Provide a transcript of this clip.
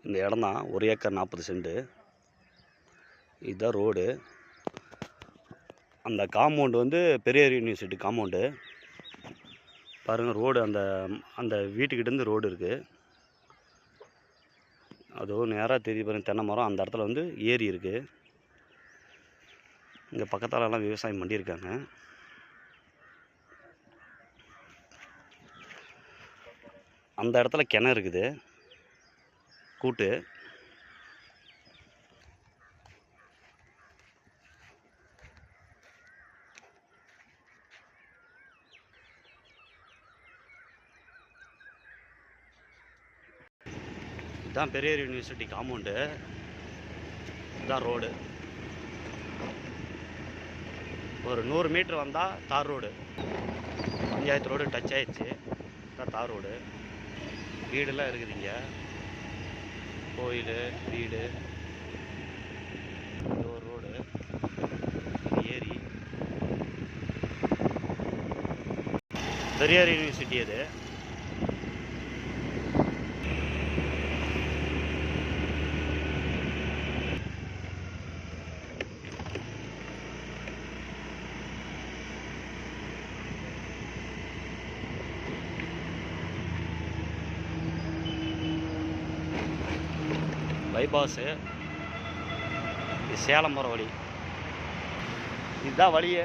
இந்த இடம் தான் 1 ஏக்கர் 40 சென்ட். இதுதான் ரோடு. அந்த காம்பவுண்டு வந்து பெரியார் யூனிவர்சிட்டி காம்பவுண்டு பாருங்கள். ரோடு அந்த அந்த வீட்டுக்கிட்டேருந்து ரோடு இருக்குது. அதுவும் நேராக தெரியுது பாருங்கள், தென்னை மரம். அந்த இடத்துல வந்து ஏரி இருக்குது. இங்கே பக்கத்தாலலாம் விவசாயம் பண்ணியிருக்காங்க. அந்த இடத்துல கிணறு இருக்குது, கூட்டு. இதுதான் பெரியார் யூனிவர்சிட்டி காம்பவுண்டு. இதுதான் ரோடு. ஒரு 100 மீட்டர் வந்தால் தார் ரோடு. பஞ்சாயத்து ரோடு டச் ஆயிடுச்சு. இதுதான் தார் ரோடு. வீடெல்லாம் இருக்குது இங்கே. கோயில், வீடு. இது ஒரு ரோடு. ஏரி. பெரியார் யூனிவர்சிட்டி அது. பைபாஸு. இது சேலம் போகிற வழி. இதுதான் வழியே.